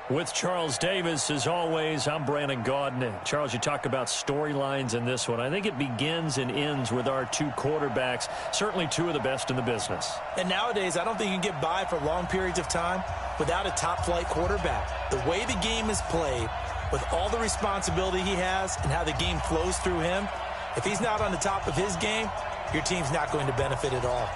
With Charles Davis, as always, I'm Brandon Gaudin. Charles, you talk about storylines in this one. I think it begins and ends with our two quarterbacks, certainly two of the best in the business. And nowadays, I don't think you can get by for long periods of time without a top-flight quarterback. The way the game is played, with all the responsibility he has and how the game flows through him, if he's not on the top of his game, your team's not going to benefit at all.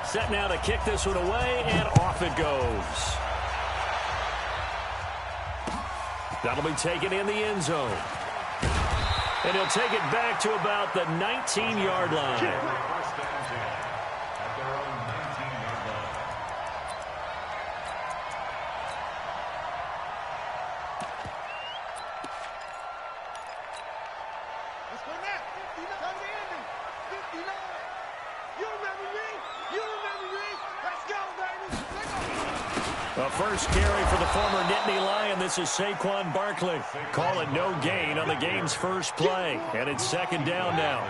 Set now to kick this one away, and off it goes. That'll be taken in the end zone. And he'll take it back to about the 19-yard line. A first carry for the former Nittany Lion. This is Saquon Barkley. Call it no gain on the game's first play. And it's second down now.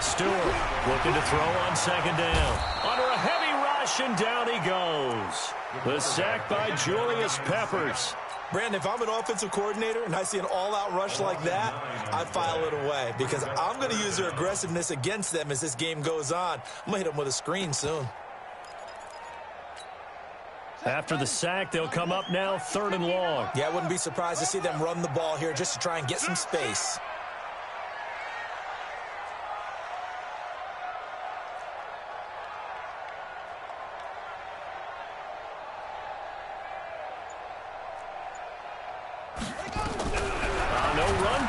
Stewart looking to throw on second down. Under a heavy rush, and down he goes. The sack by Julius Peppers. Brandon, if I'm an offensive coordinator and I see an all-out rush like that, I file it away because I'm going to use their aggressiveness against them as this game goes on. I'm going to hit them with a screen soon. After the sack, they'll come up now 3rd and long. Yeah, I wouldn't be surprised to see them run the ball here just to try and get some space.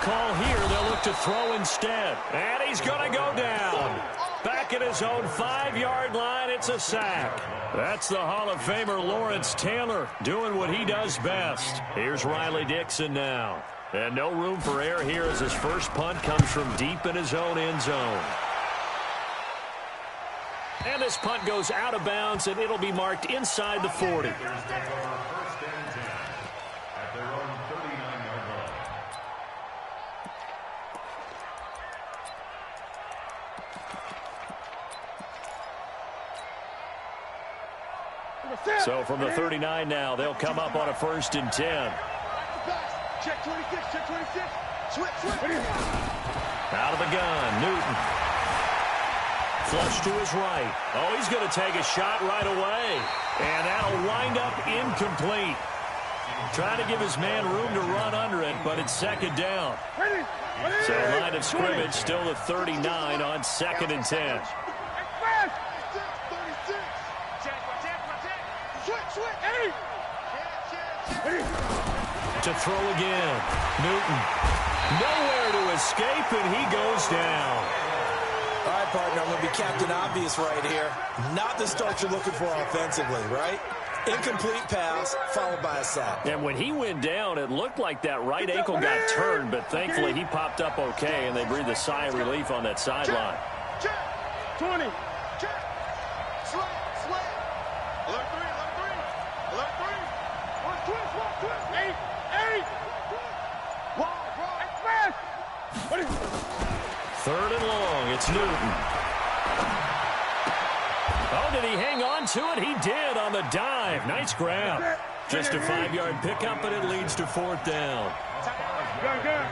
Call here, they'll look to throw instead. And he's going to go down. Back at his own 5-yard line, it's a sack. That's the Hall of Famer Lawrence Taylor doing what he does best. Here's Riley Dixon now. And no room for error here as his first punt comes from deep in his own end zone. And this punt goes out of bounds, and it'll be marked inside the 40. So from the 39 now, they'll come up on a 1st and 10. Check 26, check 26. Switch. Out of the gun, Newton. Flush to his right. Oh, he's going to take a shot right away. And that'll wind up incomplete. Trying to give his man room to run under it, but it's second down. So line of scrimmage still the 39 on 2nd and 10. To throw again. Newton. Nowhere to escape, and he goes down. All right, partner, I'm going to be Captain Obvious right here. Not the start you're looking for offensively, right? Incomplete pass, followed by a sack. And when he went down, it looked like that right ankle got turned, but thankfully he popped up okay, and they breathed a sigh of relief on that sideline. 20. Third and long, it's Newton. Oh, did he hang on to it? He did on the dive. Nice grab. Just a 5-yard pickup, and it leads to 4th down. Go.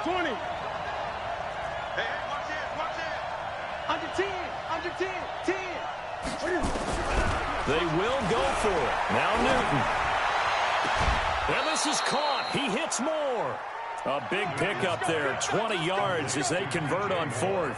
20. Hey, watch it. Under 10. 10. They will go for it. Now Newton. And this is caught. He hits more. A big pickup there, 20 yards as they convert on 4th.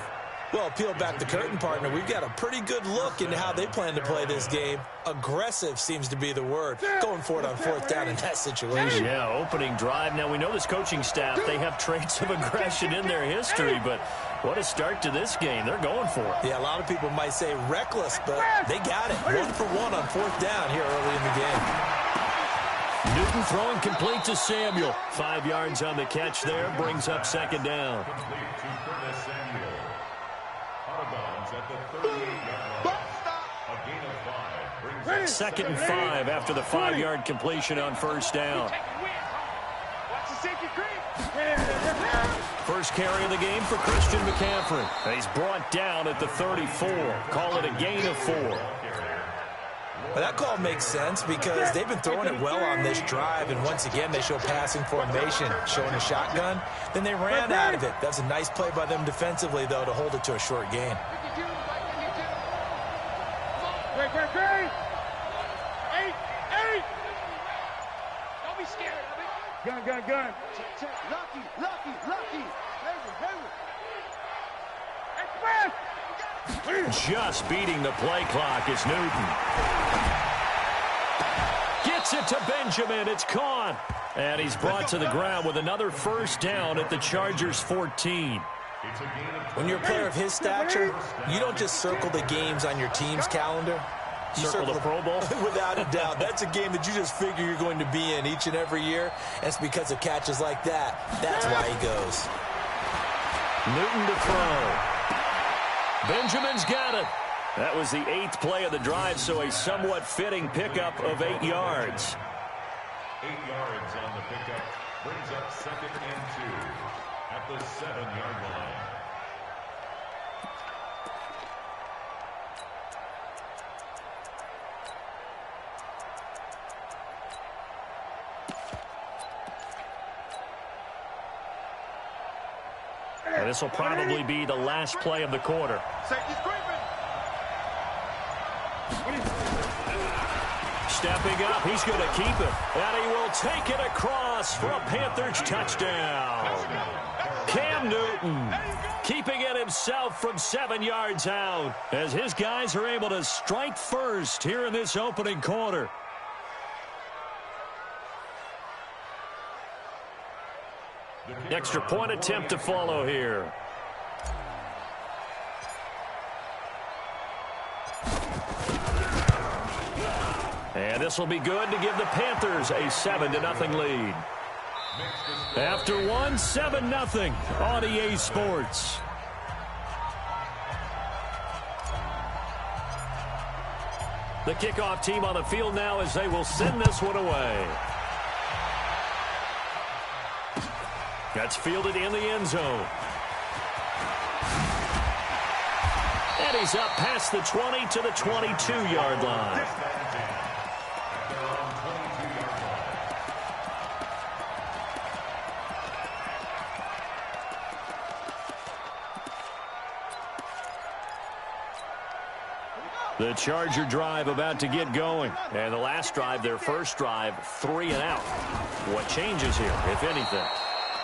Well, peel back the curtain, partner. We've got a pretty good look into how they plan to play this game. Aggressive seems to be the word. Going for it on 4th down in that situation. Yeah, opening drive. Now, we know this coaching staff, they have traits of aggression in their history, but what a start to this game. They're going for it. Yeah, a lot of people might say reckless, but they got it. 1 for 1 on 4th down here early in the game. Newton throwing complete to Samuel. 5 yards on the catch there, brings up 2nd down. Second and 5 after the 5-yard completion on first down. First carry of the game for Christian McCaffrey. He's brought down at the 34. Call it a gain of 4. Well, that call makes sense because they've been throwing it well on this drive, and once again they show passing formation, showing a shotgun. Then they ran out of it. That's a nice play by them defensively, though, to hold it to a short gain. Great. 8. Don't be scared of it. Gun. Check. Lucky. Express. Just beating the play clock is Newton. Gets it to Benjamin. It's caught. And he's brought to the ground with another first down at the Chargers' 14. When you're a player of his stature, you don't just circle the games on your team's calendar. You circle the Pro Bowl? Without a doubt. That's a game that you just figure you're going to be in each and every year. And it's because of catches like that. That's why he goes. Newton to throw. Benjamin's got it. That was the 8th play of the drive, so a somewhat fitting pickup of 8 yards. 8 yards on the pickup brings up 2nd and 2 at the 7-yard line. And this will probably be the last play of the quarter. Stepping up, he's going to keep it. And he will take it across for a Panthers touchdown. Cam Newton keeping it himself from 7 yards out as his guys are able to strike first here in this opening quarter. Extra point attempt to follow here. And this will be good to give the Panthers a 7-0 lead. After one, 7-0 on EA Sports. The kickoff team on the field now as they will send this one away. That's fielded in the end zone. And he's up past the 20 to the 22-yard line. The Charger drive about to get going. And the last drive, their first drive, 3 and out. What changes here, if anything?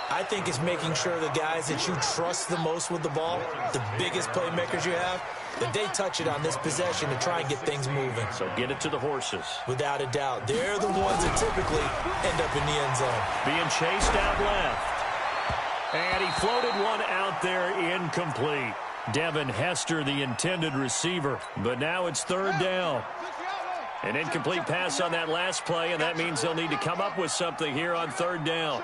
I think it's making sure the guys that you trust the most with the ball, the biggest playmakers you have, that they touch it on this possession to try and get things moving. So get it to the horses. Without a doubt. They're the ones that typically end up in the end zone. Being chased out left. And he floated one out there incomplete. Devin Hester, the intended receiver. But now it's 3rd down. An incomplete pass on that last play, and that means they'll need to come up with something here on 3rd down.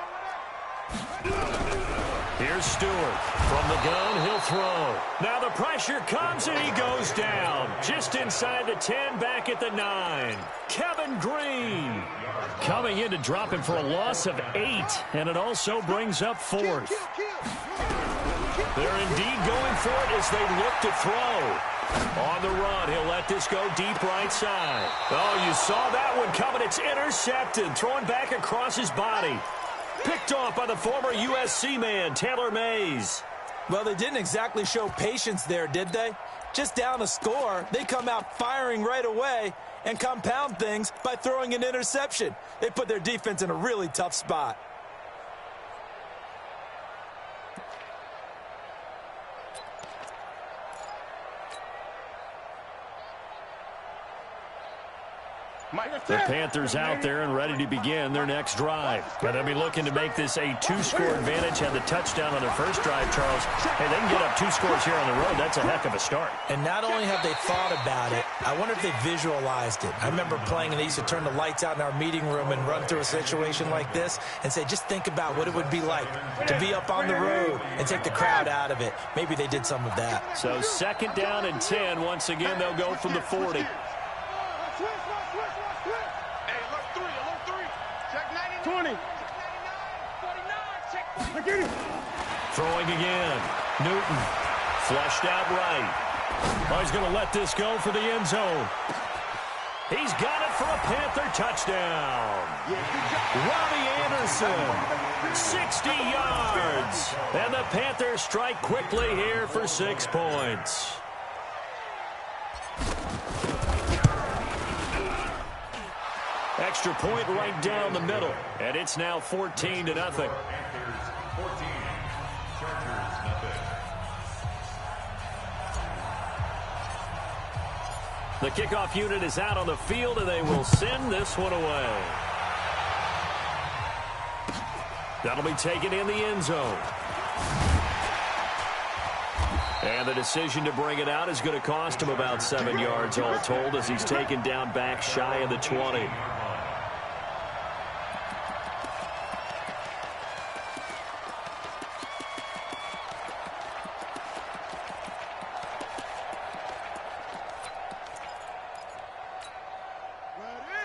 Here's Stewart. From the gun, he'll throw. Now the pressure comes, and he goes down. Just inside the 10, back at the 9. Kevin Green coming in to drop him for a loss of 8, and it also brings up 4th. They're indeed going for it as they look to throw. On the run, he'll let this go deep right side. Oh, you saw that one coming. It's intercepted, thrown back across his body. Picked off by the former USC man, Taylor Mays. Well, they didn't exactly show patience there, did they? Just down a score, they come out firing right away and compound things by throwing an interception. They put their defense in a really tough spot. Mike, The Panthers out there and ready to begin their next drive. And they'll be looking to make this a two-score advantage. Had the touchdown on their first drive, Charles. Hey, they can get up 2 scores here on the road. That's a heck of a start. And not only have they thought about it, I wonder if they visualized it. I remember playing, and they used to turn the lights out in our meeting room and run through a situation like this and say, just think about what it would be like to be up on the road and take the crowd out of it. Maybe they did some of that. So 2nd down and 10. Once again, they'll go from the 40. Throwing again. Newton. Flushed out right. Oh, he's going to let this go for the end zone. He's got it for a Panther touchdown. Robbie Anderson, 60 yards. And the Panthers strike quickly here for 6 points. Extra point right down the middle. And it's now 14-0. Panthers 14, Chargers nothing. The kickoff unit is out on the field, and they will send this one away. That'll be taken in the end zone. And the decision to bring it out is going to cost him about 7 yards all told as he's taken down back shy of the 20.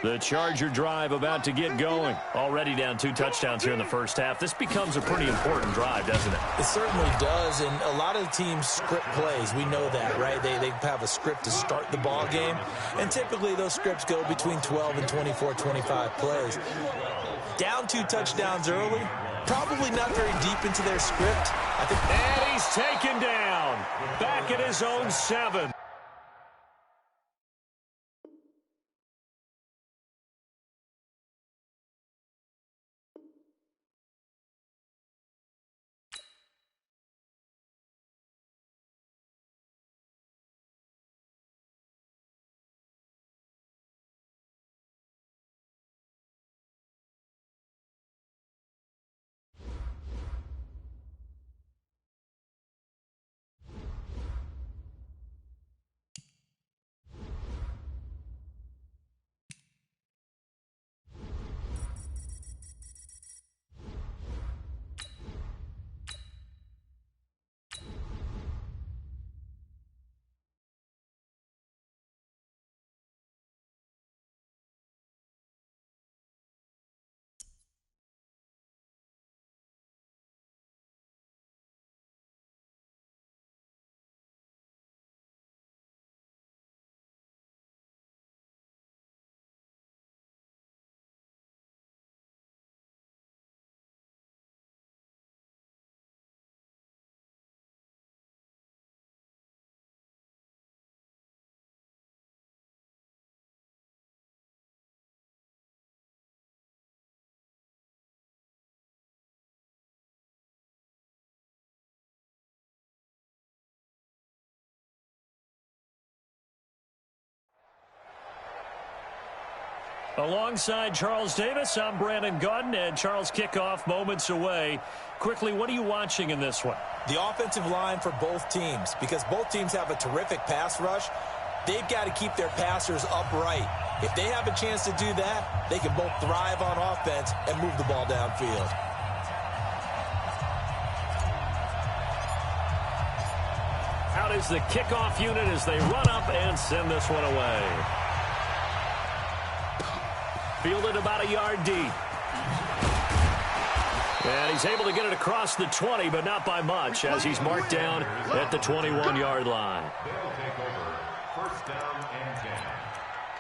The Charger drive about to get going. Already down 2 touchdowns here in the first half. This becomes a pretty important drive, doesn't it? It certainly does, and a lot of the teams script plays. We know that, right? They have a script to start the ball game, and typically those scripts go between 12 and 24, 25 plays. Down 2 touchdowns early, probably not very deep into their script. And he's taken down. Back at his own 7. Alongside Charles Davis, I'm Brandon Gaudin, and Charles, kickoff moments away. Quickly, what are you watching in this one? The offensive line for both teams, because both teams have a terrific pass rush. They've got to keep their passers upright. If they have a chance to do that, they can both thrive on offense and move the ball downfield. Out is the kickoff unit as they run up and send this one away. Fielded about a yard deep. And he's able to get it across the 20, but not by much, as he's marked down at the 21-yard line. They'll take over 1st down and 10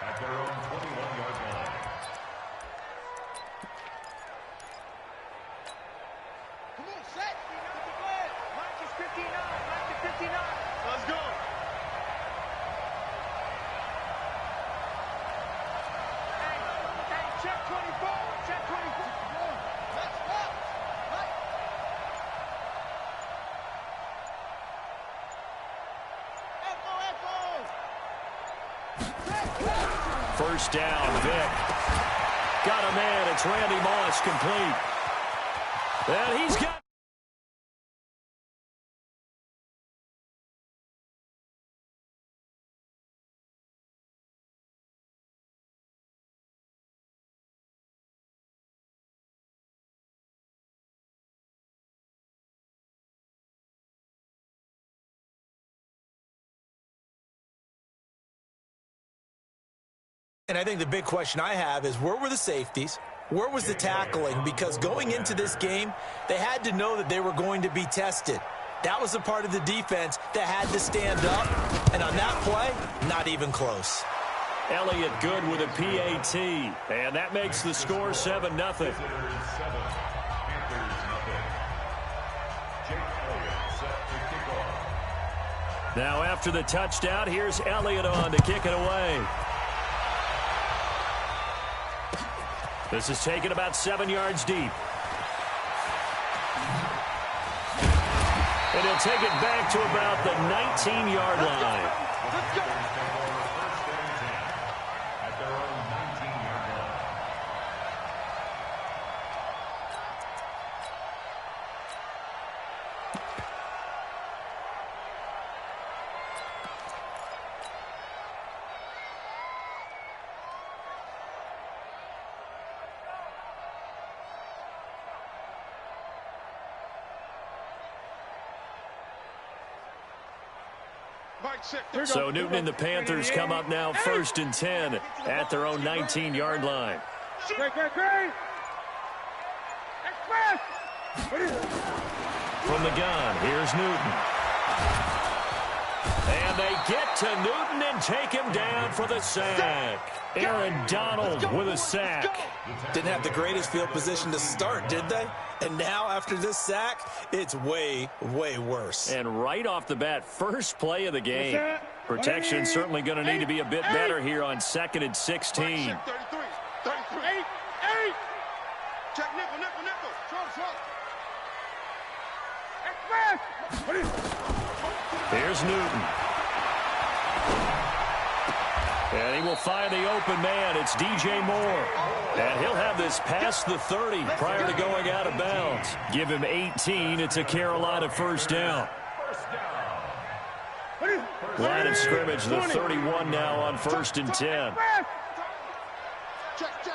at their own 21-yard line. Come on, set. Mike is 59. Mike is 59. Let's go. Hey, check 24. Check 24. Let's go. First down, Vic. got a man. It's Randy Moss, complete. And he's got... And I think the big question I have is, where were the safeties? Where was the tackling? Because going into this game, they had to know that they were going to be tested. That was a part of the defense that had to stand up. And on that play, not even close. Elliott good with a PAT. And that makes the score 7-0. Now after the touchdown, here's Elliott on to kick it away. This is taken about 7 yards deep. And he'll take it back to about the 19-yard line. Let's go. At their own 19-yard line. So Newton and the Panthers come up now 1st and 10 at their own 19-yard line. From the gun, here's Newton. And they get to Newton and take him down for the sack. Aaron Donald with a sack. Didn't have the greatest field position to start, did they? And now, after this sack, it's way, way worse. And right off the bat, first play of the game. Protection certainly going to need to be a bit better here on 2nd and 16. 33. Check nickel. Here's Newton. And he will find the open man. It's DJ Moore. And he'll have this past the 30 prior to going out of bounds. Give him 18. It's a Carolina first down. Line of scrimmage, the 31 now on 1st and 10.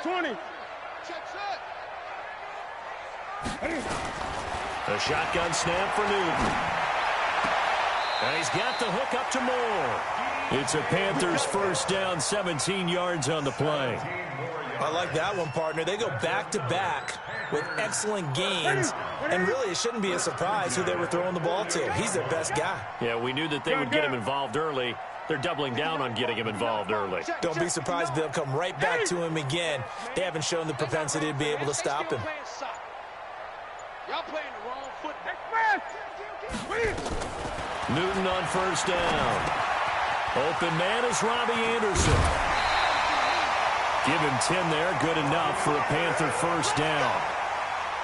20. A shotgun snap for Newton. And he's got the hook up to Moore. It's a Panthers first down, 17 yards on the play. I like that one, partner. They go back-to-back with excellent gains. And really, it shouldn't be a surprise who they were throwing the ball to. He's their best guy. Yeah, we knew that they would get him involved early. They're doubling down on getting him involved early. Don't be surprised they'll come right back to him again. They haven't shown the propensity to be able to stop him. Y'all playing the wrong foot. Newton on first down. Open man is Robbie Anderson. Give him 10 there. Good enough for a Panther first down.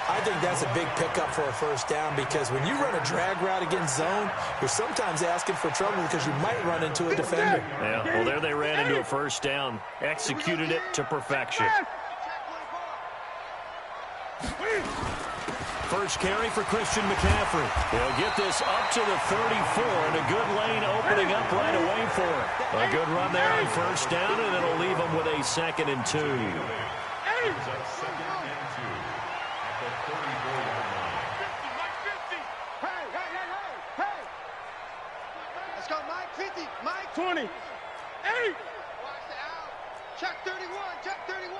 I think that's a big pickup for a first down, because when you run a drag route against zone, you're sometimes asking for trouble because you might run into a defender. Yeah, well, there they ran into a first down. Executed it to perfection. First carry for Christian McCaffrey. He'll get this up to the 34, and a good lane opening up right away for him. A good run there on first down, and it'll leave him with a 2nd and 2. Let's go, Mike. 50. Mike. 20. 8. Watch the out. Check 31. Check 31.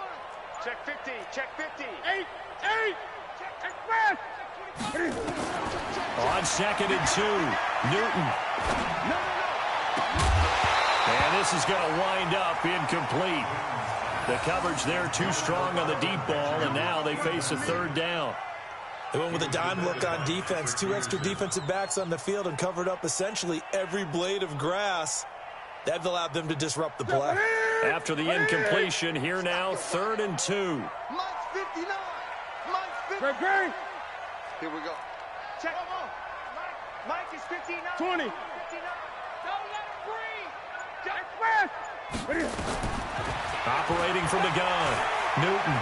Check 50. Check 50. 8. On 2nd and 2, Newton. And this is going to wind up incomplete. The coverage there too strong on the deep ball, and now they face a 3rd down. They went with a dime look on defense. 2 extra defensive backs on the field and covered up essentially every blade of grass. That allowed them to disrupt the play. After the incompletion, here now, 3rd and 2. Mike's 59. Mike's 59. Here we go. Check. Mike is 59. 20. 59. Don't let him breathe. Operating from the gun, Newton.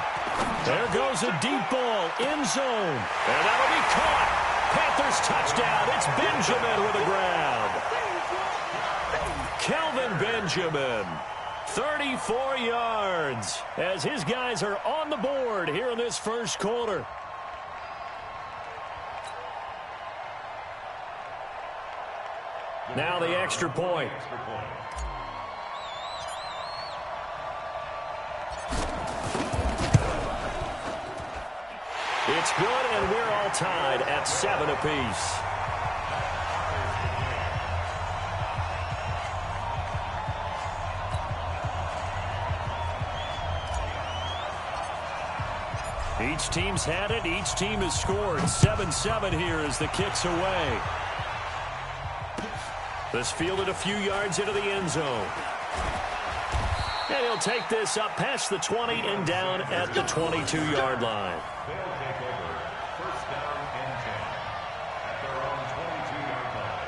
There goes a deep ball, end zone. And that'll be caught. Panthers touchdown. It's Benjamin with the grab. Kelvin Benjamin, 34 yards, as his guys are on the board here in this first quarter. Now the extra point. It's good, and we're all tied at 7 apiece. Each team's had it. Each team has scored. 7-7 here as the kick's away. This fielded a few yards into the end zone. And he'll take this up past the 20 and down at the 22-yard line. They'll take over. First down and 10 at their own 22-yard line.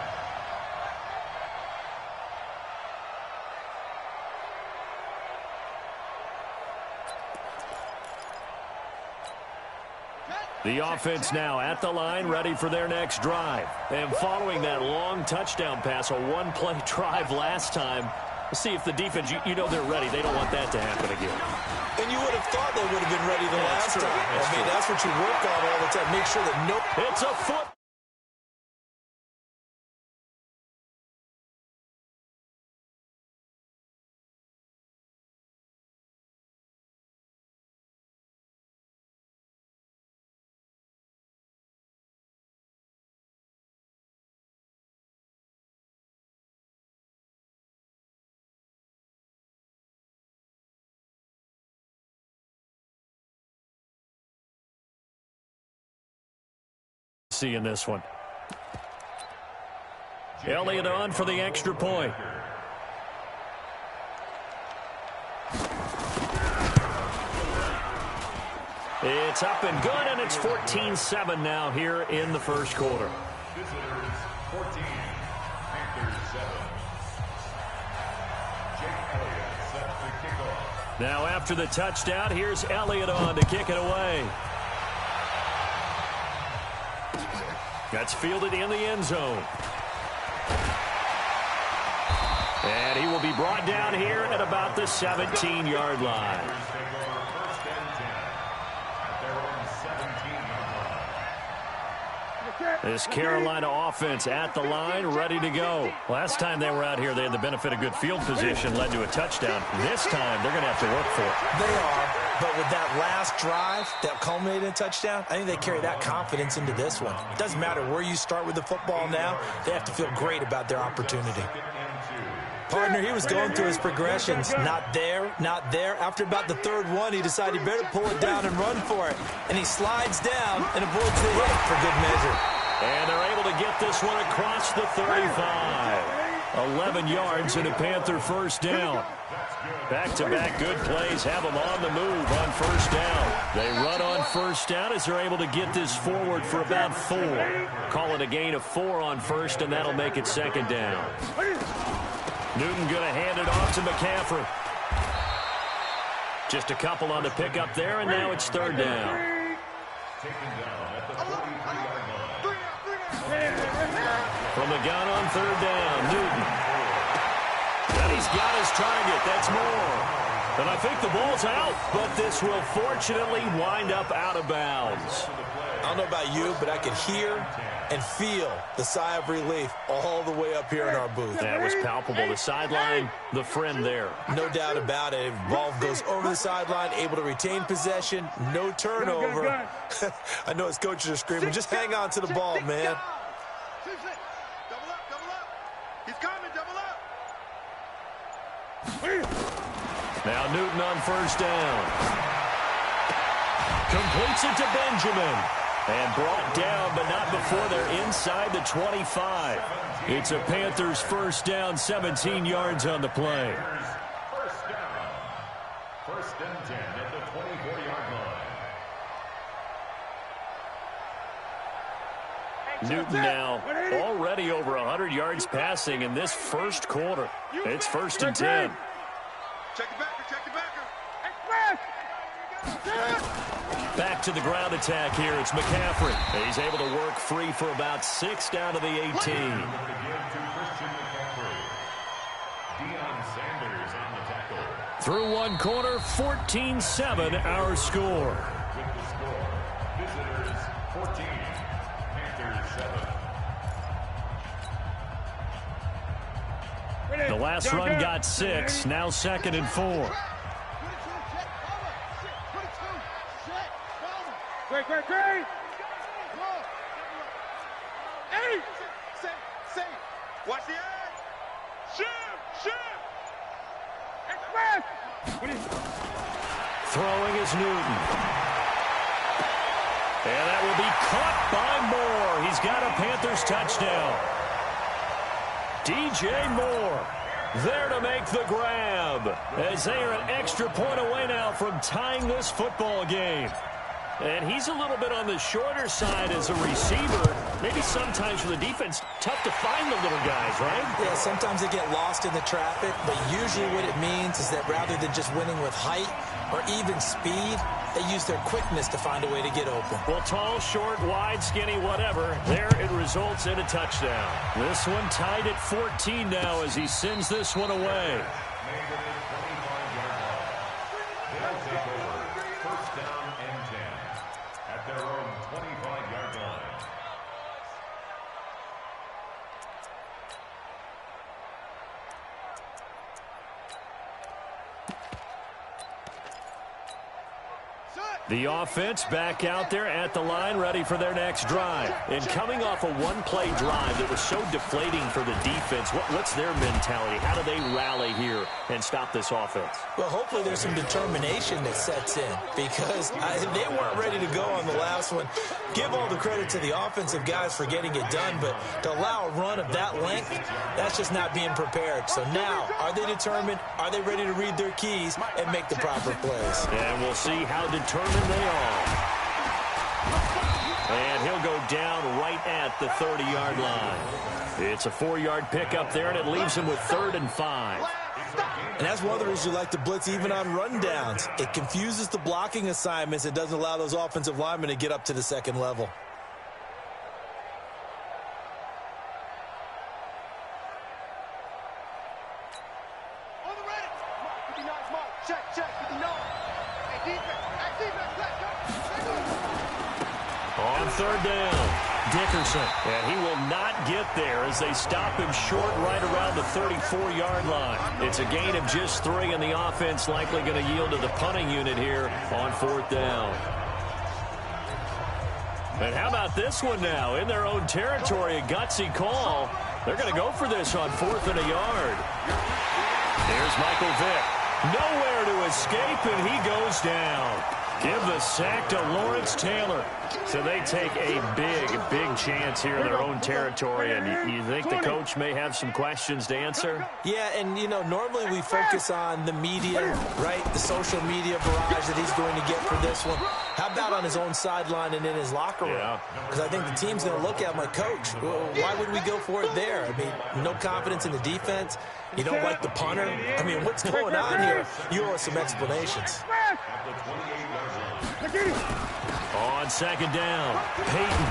The offense now at the line, ready for their next drive. And following that long touchdown pass, a one-play drive last time, we'll see if the defense, you know they're ready. They don't want that to happen again. And you would have thought they would have been ready the last time. That's what you work on all the time. Make sure that It's a foot. In this one. Elliott on for the extra point. It's up and good, and it's 14-7 now here in the first quarter. Visitors 14, Panthers 7. Jake Elliott set the kickoff. Now after the touchdown, here's Elliott on to kick it away. That's fielded in the end zone. And he will be brought down here at about the 17-yard line. This Carolina offense at the line, ready to go. Last time they were out here, they had the benefit of good field position, led to a touchdown. This time, they're going to have to work for it. They are, but with that last drive that culminated in a touchdown, I think they carry that confidence into this one. It doesn't matter where you start with the football now. They have to feel great about their opportunity. Partner, he was going through his progressions. Not there, not there. After about the third one, he decided he better pull it down and run for it. And he slides down and avoids the hit for good measure. And they're able to get this one across the 35. 11 yards and a Panther first down. Back-to-back good plays have them on the move on first down. They run on first down as they're able to get this forward for about 4. Call it a gain of 4 on first, and that'll make it second down. Newton going to hand it off to McCaffrey. Just a couple on the pickup there, and now it's third down. From the gun on third down, Newton. And he's got his target. That's more. And I think the ball's out, but this will fortunately wind up out of bounds. I don't know about you, but I can hear and feel the sigh of relief all the way up here in our booth. That was palpable. The sideline, the friend there. No doubt about it. Ball goes over the sideline, able to retain possession, no turnover. I know his coaches are screaming, just hang on to the ball, man. Double up. He's coming, double up. Now Newton on first down. Completes it to Benjamin. And brought down, but not before they're inside the 25. It's a Panthers first down, 17 yards on the play. First down. First and 10 at the 24-yard line. Newton now already over 100 yards passing in this first quarter. It's first and 10. Check the backer. Express. Back to the ground attack here. It's McCaffrey. He's able to work free for about 6 down to the 18. Through one quarter, 14-7 our score. With the score, visitors 14, Panthers 7. The last run got 6. Now 2nd and 4. Great. Hey! Say. Watch the edge. Shoot. Express. Throwing is Newton. And that will be caught by Moore. He's got a Panthers touchdown. DJ Moore there to make the grab, as they are an extra point away now from tying this football game. And he's a little bit on the shorter side as a receiver. Maybe sometimes for the defense, tough to find the little guys, right? Yeah, sometimes they get lost in the traffic, but usually what it means is that rather than just winning with height or even speed, they use their quickness to find a way to get open. Well, tall, short, wide, skinny, whatever, there it results in a touchdown. This one tied at 14 now as he sends this one away. The offense back out there at the line, ready for their next drive. And coming off a one-play drive that was so deflating for the defense, what's their mentality? How do they rally here and stop this offense? Well, hopefully there's some determination that sets in, because they weren't ready to go on the last one. Give all the credit to the offensive guys for getting it done, but to allow a run of that length, that's just not being prepared. So now, are they determined? Are they ready to read their keys and make the proper plays? And we'll see how determined they are. And he'll go down right at the 30-yard line. It's a 4-yard pickup there, and it leaves him with 3rd and 5. And that's one of the reasons you like to blitz even on rundowns. It confuses the blocking assignments. It doesn't allow those offensive linemen to get up to the second level. On 3rd down, Dickerson. And he will not get there as they stop him short right around the 34-yard line. It's a gain of just 3, and the offense likely going to yield to the punting unit here on 4th down. And how about this one now? In their own territory, a gutsy call. They're going to go for this on 4th and a yard. There's Michael Vick. Nowhere to escape, and he goes down. Give the sack to Lawrence Taylor. So they take a big chance here in their own territory. And you think the coach may have some questions to answer? Yeah, and, you know, normally we focus on the media, right? The social media barrage that he's going to get for this one. How about on his own sideline and in his locker room? Because I think the team's going to look at him like, Coach, why would we go for it there? I mean, no confidence in the defense. You don't like the punter? I mean, what's going on here? You owe us some explanations. On 2nd down, Peyton.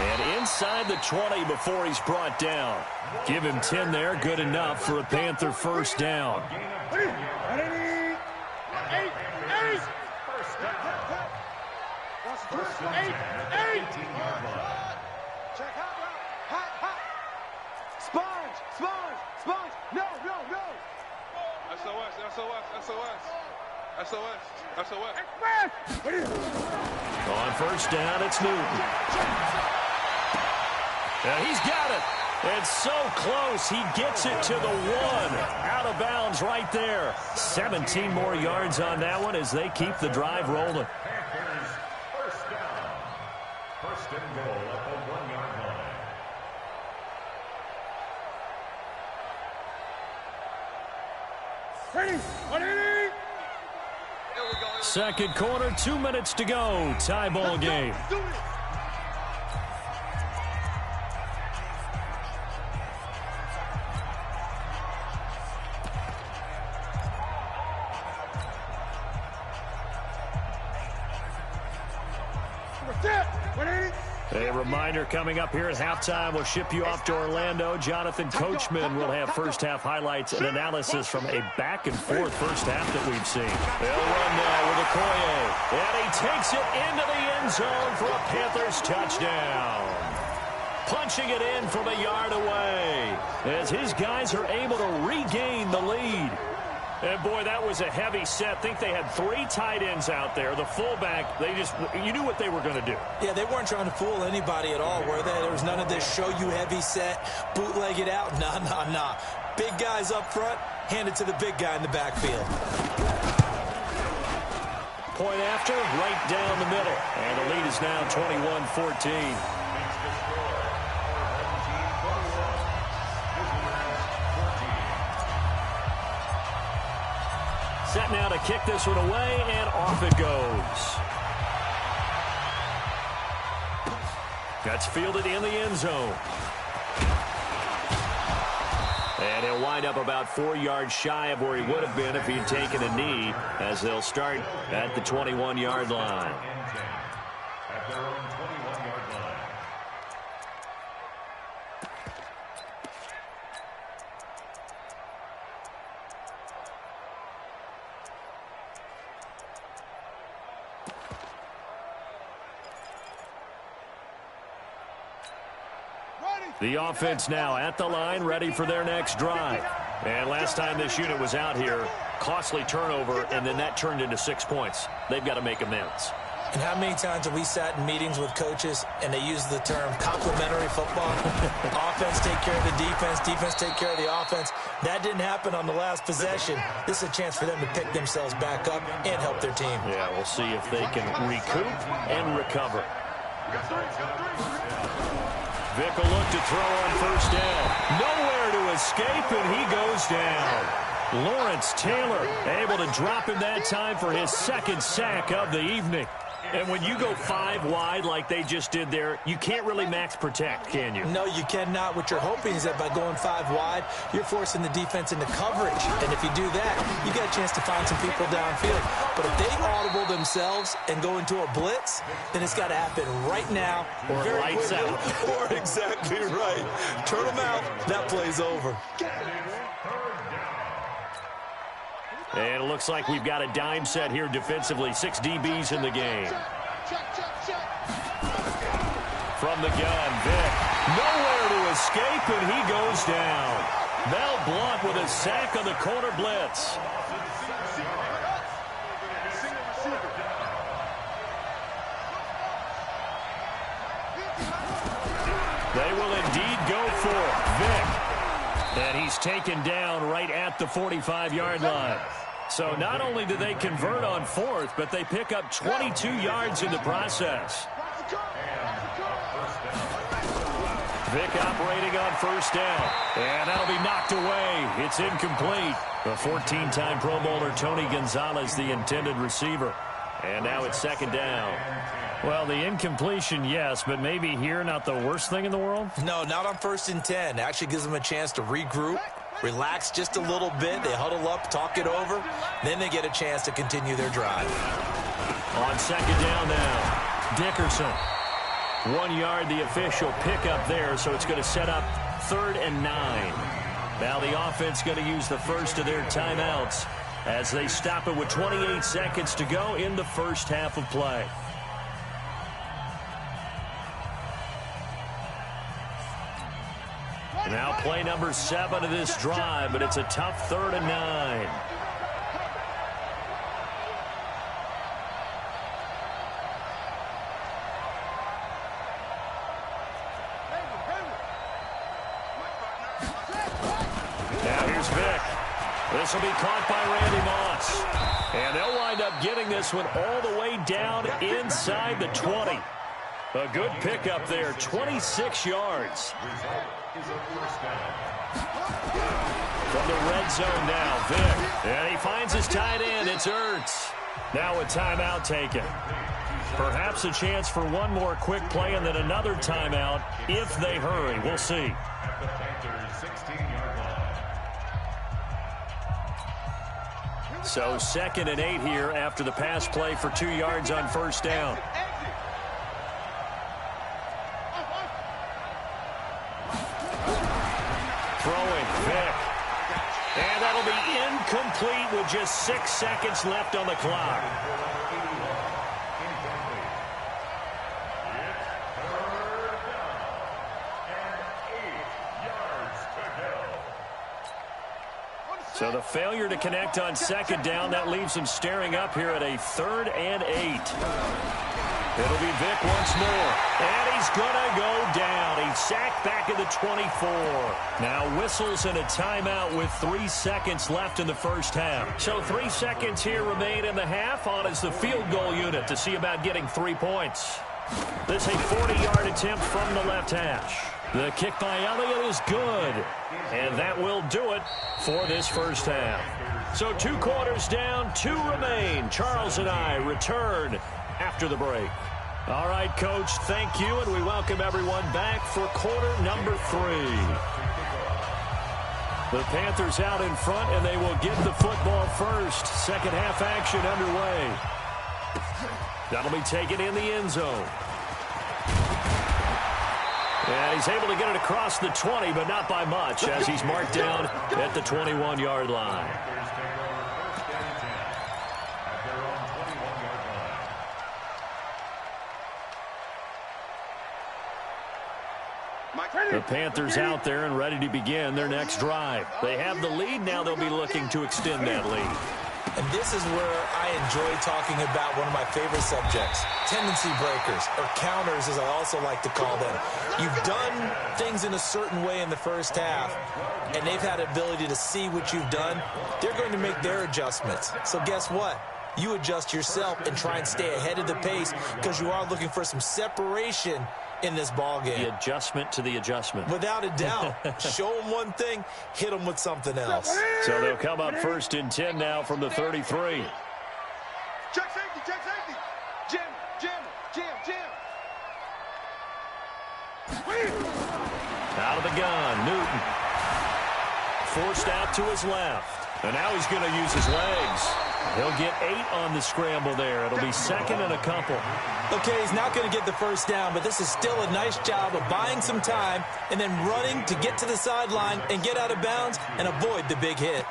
And inside the 20 before he's brought down. Give him 10 there, good enough for a Panther 1st down. SOS. On 1st down, it's Newton. Now he's got it. And so close, he gets it to the 1. Out of bounds right there. 17 more yards on that one as they keep the drive rolling. Panthers 1st down. 1st and goal at the 1-yard line. Ready? 2nd quarter, 2 minutes to go. Tie ball game. A reminder coming up here at halftime. We'll ship you off to Orlando. Jonathan Coachman will have first-half highlights and analysis from a back-and-forth first half that we've seen. They'll run now with Okoye. And he takes it into the end zone for a Panthers touchdown. Punching it in from a yard away as his guys are able to regain the lead. And, boy, that was a heavy set. I think they had 3 tight ends out there. The fullback, you knew what they were going to do. Yeah, they weren't trying to fool anybody at all, were they? There was none of this show-you heavy set, bootleg it out. Nah. Big guys up front, hand it to the big guy in the backfield. Point after, right down the middle. And the lead is now 21-14. Set now to kick this one away, and off it goes. That's fielded in the end zone. And he'll wind up about 4 yards shy of where he would have been if he'd taken a knee, as they'll start at the 21-yard line. At their own 21-yard line. The offense now at the line, ready for their next drive. And last time this unit was out here, costly turnover, and then that turned into 6 points. They've got to make amends. And how many times have we sat in meetings with coaches and they use the term complementary football? Offense take care of the defense, defense take care of the offense. That didn't happen on the last possession. This is a chance for them to pick themselves back up and help their team. Yeah, we'll see if they can recoup and recover. Vick will look to throw on first down. Nowhere to escape, and he goes down. Lawrence Taylor able to drop him that time for his second sack of the evening. And when you go 5 wide like they just did there, you can't really max protect, can you? No, you cannot. What you're hoping is that by going 5 wide, you're forcing the defense into coverage. And if you do that, you got a chance to find some people downfield. But if they audible themselves and go into a blitz, then it's got to happen right now. Or lights out. Or exactly right. Turn them out. That play's over. And it looks like we've got a dime set here defensively. 6 DBs in the game. From the gun, Vick. Nowhere to escape, and he goes down. Mel Blount with a sack on the corner blitz. They will indeed go for Vick. And he's taken down right at the 45-yard line. So not only do they convert on 4th, but they pick up 22 yards in the process. Vick operating on first down. And that'll be knocked away. It's incomplete. The 14-time Pro Bowler Tony Gonzalez, the intended receiver. And now it's second down. Well, the incompletion, yes, but maybe here not the worst thing in the world? No, not on 1st and 10. Actually gives them a chance to regroup, relax just a little bit. They huddle up, talk it over. Then they get a chance to continue their drive. On second down now, Dickerson. 1 yard, the official pickup there, so it's going to set up 3rd and 9. Now the offense going to use the first of their timeouts as they stop it with 28 seconds to go in the first half of play. Now play number 7 of this drive, but it's a tough 3rd and 9. Now here's Vick. This will be caught by Randy Moss. And they'll wind up getting this one all the way down inside the 20. A good pickup there, 26 yards. From the red zone now, Vick. And he finds his tight end. It's Ertz. Now a timeout taken. Perhaps a chance for one more quick play and then another timeout if they hurry. We'll see. At the Panthers' 16-yard line. So 2nd and 8 here after the pass play for 2 yards on first down. throwing. Vick. And that'll be incomplete with just 6 seconds left on the clock. So the failure to connect on second down, that leaves him staring up here at a 3rd and 8. It'll be Vick once more. And he's going to go down. He's sacked back at the 24. Now whistles and a timeout with 3 seconds left in the first half. So 3 seconds here remain in the half. On is the field goal unit to see about getting 3 points. This is a 40-yard attempt from the left hash. The kick by Elliott is good. And that will do it for this first half. So 2 quarters down, 2 remain. Charles and I return after the break. All right, Coach, thank you, and we welcome everyone back for quarter number 3. The Panthers out in front, and they will get the football first. Second half action underway. That'll be taken in the end zone. And he's able to get it across the 20, but not by much, as he's marked down at the 21-yard line. The Panthers out there and ready to begin their next drive. They have the lead. Now they'll be looking to extend that lead. And this is where I enjoy talking about one of my favorite subjects, tendency breakers, or counters as I also like to call them. You've done things in a certain way in the first half, and they've had the ability to see what you've done. They're going to make their adjustments. So guess what? You adjust yourself and try and stay ahead of the pace because you are looking for some separation in this ball game. The adjustment to the adjustment. Without a doubt. Show them one thing, hit them with something else. So they'll come up 1st and 10 now from the 33. Check safety, check safety. Jim. Out of the gun, Newton. Forced out to his left. And now he's going to use his legs. He'll get 8 on the scramble there. It'll be 2nd and a couple. Okay, he's not going to get the first down, but this is still a nice job of buying some time and then running to get to the sideline and get out of bounds and avoid the big hit.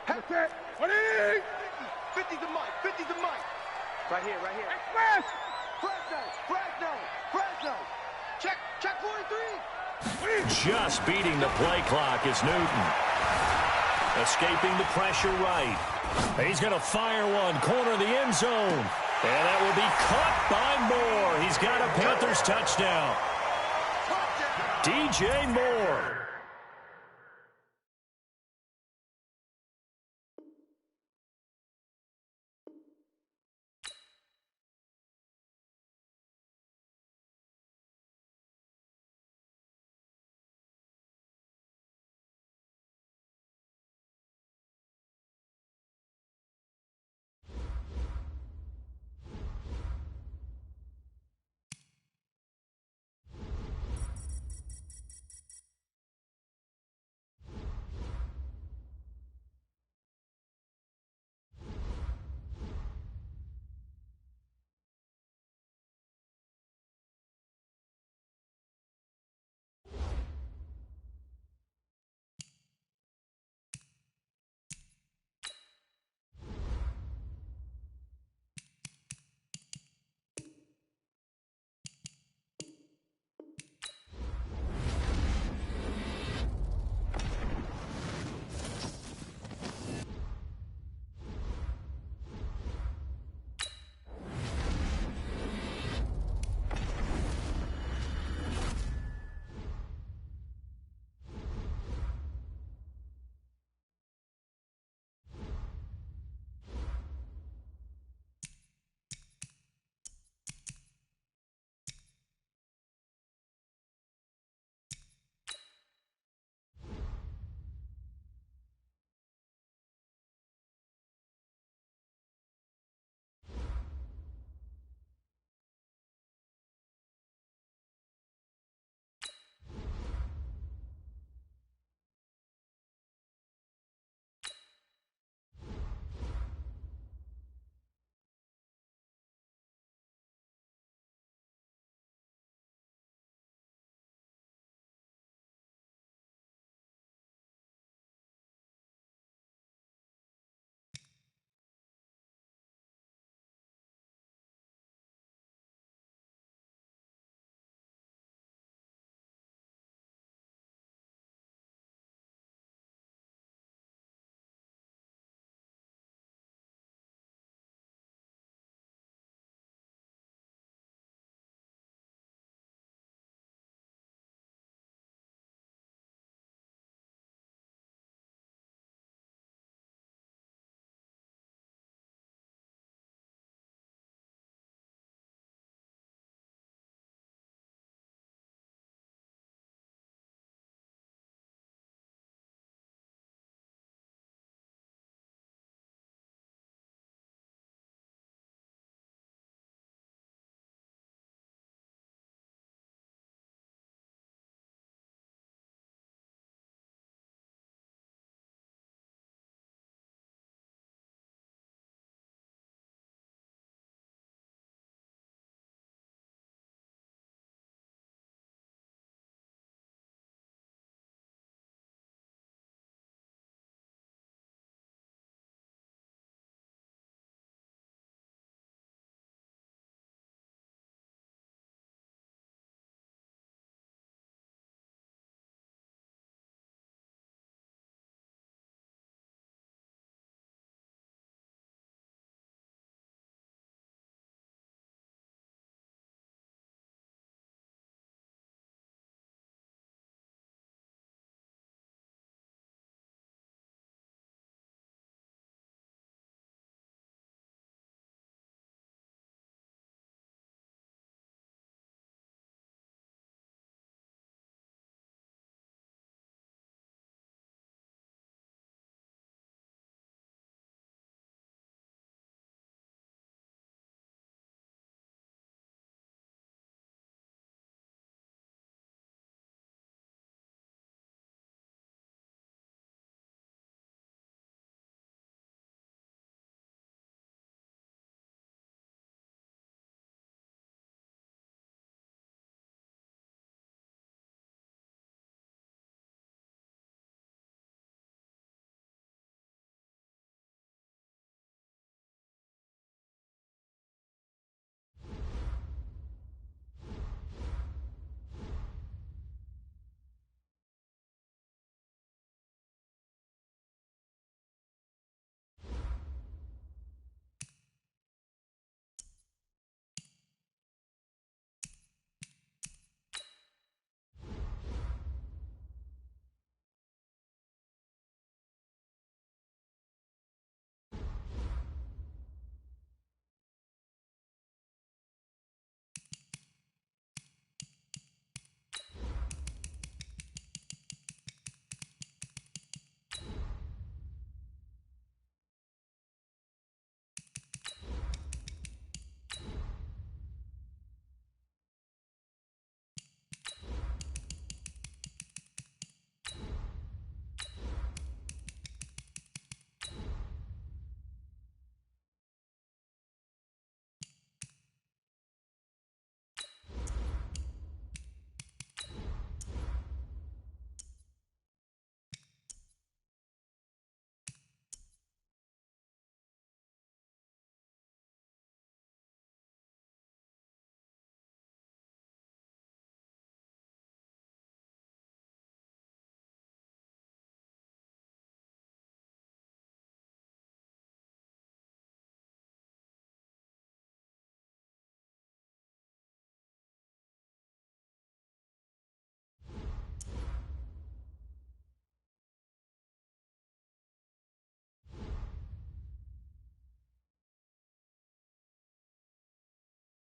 That's it. 50 to Mike. Right here. Express. Fresno. Check 43. Just beating the play clock is Newton. Escaping the pressure right. He's going to fire one, corner of the end zone. And that will be caught by Moore. He's got a Panthers touchdown. DJ Moore.